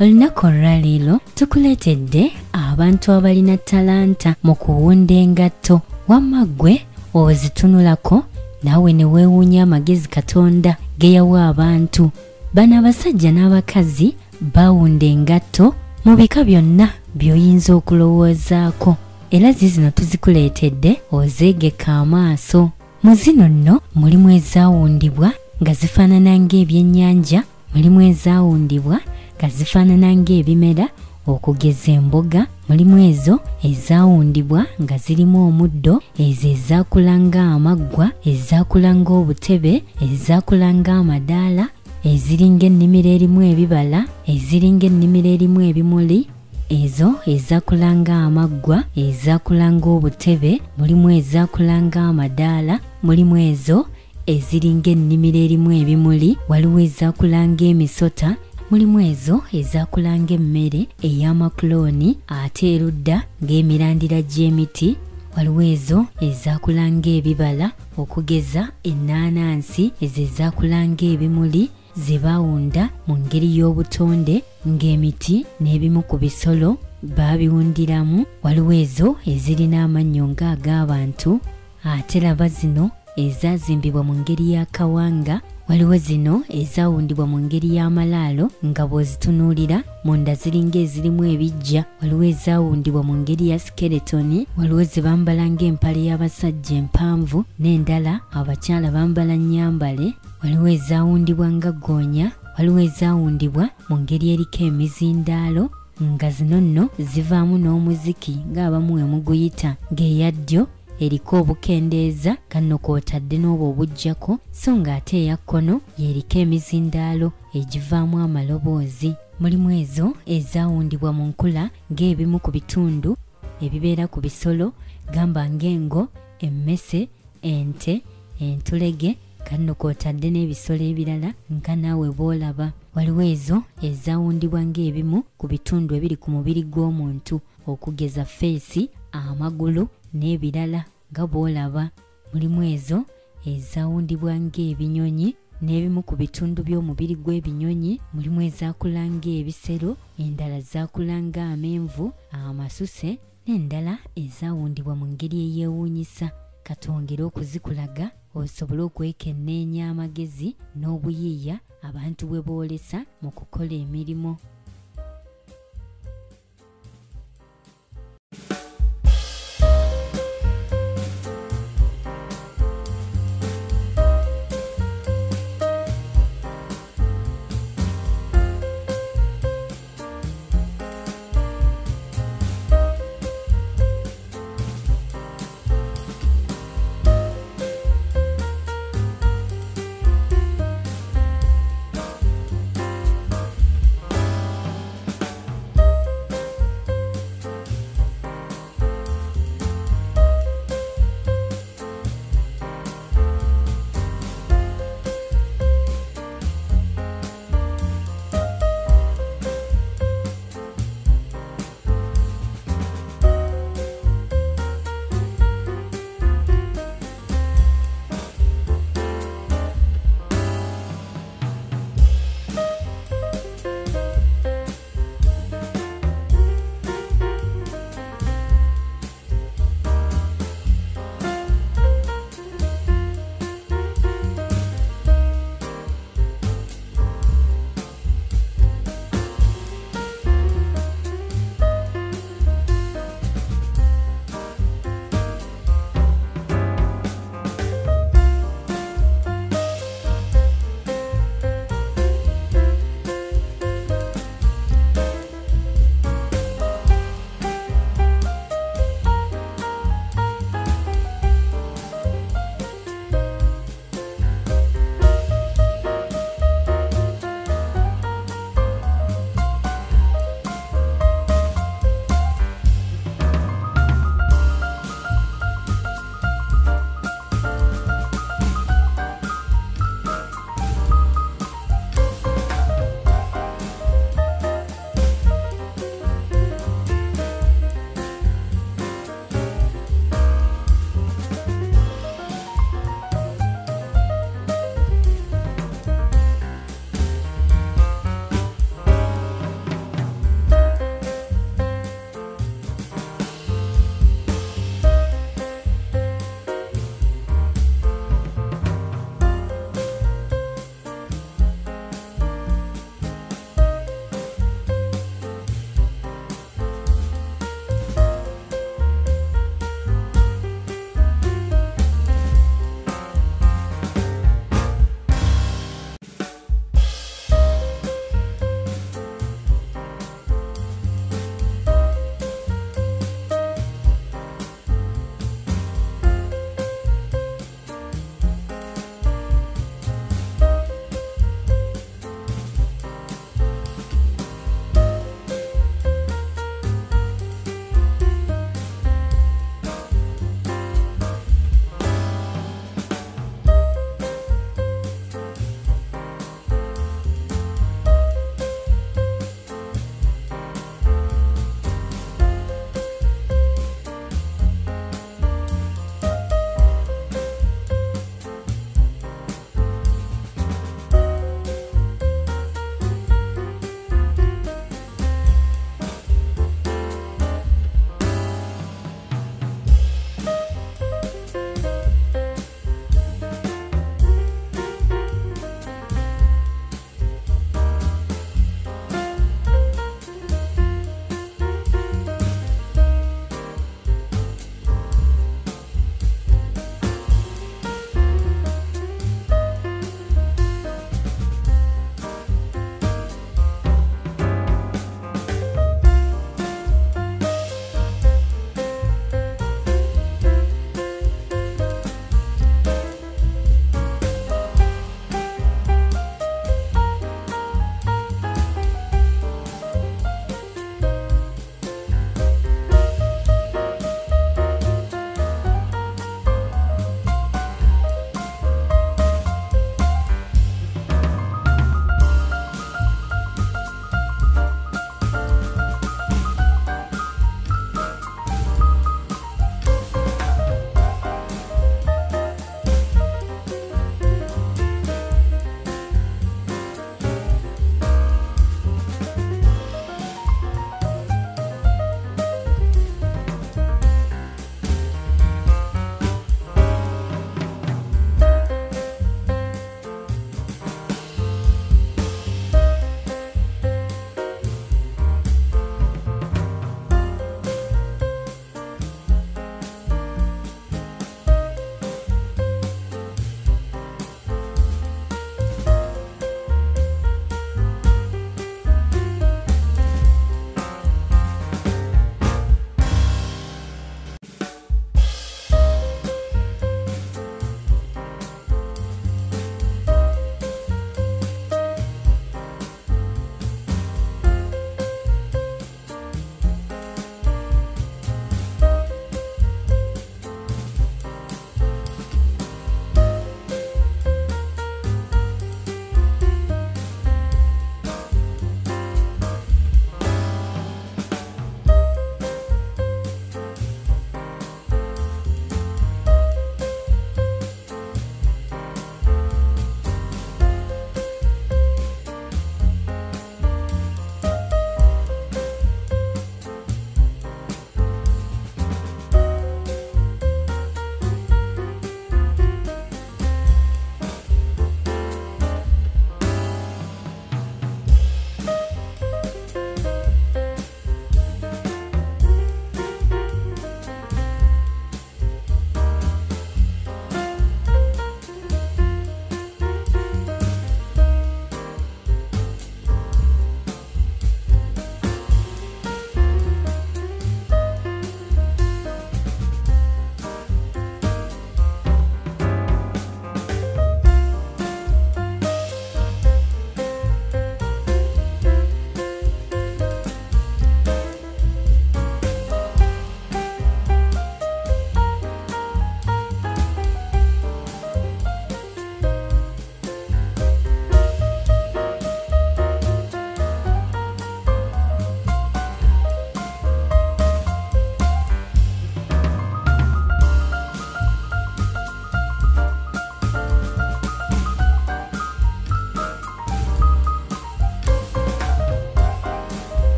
Olunaku olwaleero tukuleetedde abantu abalina talanta mu kuwunda engatto. Wamma ggwe ozitunulako naawe ne weewuunya amagezi Katonda ge yawa abantu. Bano abasajja n'abakazi bawunda engatto mu bika byonna by'oyinza okulowoozaako. Era zino tuzikuleetedde ozeegeka amaaso. Mu zino nno mulimu ezaawundibwa nga zifaanana ng'ebyennyanja, mulimu ezaawundibwa nga zifaanana ng'ebimera okugeza emboga, mulimu ezo ezaawundibwa nga zirimu omuddo, ezo ezaakula ng'amaggwa, ezaakula ng'obutebe, ezaakula ng'amadaala, eziringa ennimiro erimu ebibala, eziringa ennimiro erimu ebimuli, ezo ezaakula ng'amaggwa, ezaakula ng'obutebe, mulimu ezaakula ng'amadaala, mulimu ezo eziringa ennimiro erimu ebimuli, waliwo ezaakula ng'emisota, mulimu ezo ezaakula ng'emmere ey'amakulooni, ate erudda ng'emirandira gy'emiti waliwo ezo ezaakula ng'ebibala okugeza ennaanansi, ezo ezaakula ng'ebimuli ze baawunda mu ngeri y'obutonde ng'emiti n'ebimu ku bisolo baabiwundiramu. Waliwo ezo ezirina amannyo ng'ag'abantu, ate laba zino ezaazimbibwa mu ngeri y'akawanga. Waliwo zino ezaawundibwa mu ngeri y'amalaalo nga bw'ozitunuulira munda ziringa ezirimu ebiggya. Waliwo ezaawundibwa mu ngeri ya skeletoni, waliwo ze bambala ng'empale y'abasajja empanvu n'endala abakyala bambala nnyambale. Waliwo ezaawundibwa nga ggoonya, waliwo ezaawundibwa mu ngeri eriko emizindaalo nga zino nno zivaamu n'omuziki ng'abamu we muguyita ng'eya ddyo eriko obukendeeza kanno kw'otadde n'obwo obuggyako, so ng'ate eya kkono yeriko emizindaalo egivaamu amaloboozi. Mulimu ezo ezaawundibwa mu nkula ng'ebimu ku bitundu ebibeera ku bisolo gamba ng'engo, emmese, ente, entulege kanno kw'otadde n'ebisolo ebirala nga naawe bw'olaba. Waliwo ezo ezaawundibwa ng'ebimu ku bitundu ebiri ku mubiri gw'omuntu okugeza feesi, amagulu n'ebirala nga bw'olaba. Mulimu ezo ezaawundibwa ng'ebinyonyi n'ebimu ku bitundu by'omubiri gw'ebinyonyi. Mulimu ezaakula ng'ebisero, endala zaakula ng'amenvu, amasuse n'endala ezaawundibwa mu ngeri eyeewuunyisa. Katwongere okuzikulaga osobole okwekenneenya amagezi n'obuyiiya abantu bwe boolesa mu kukola emirimu.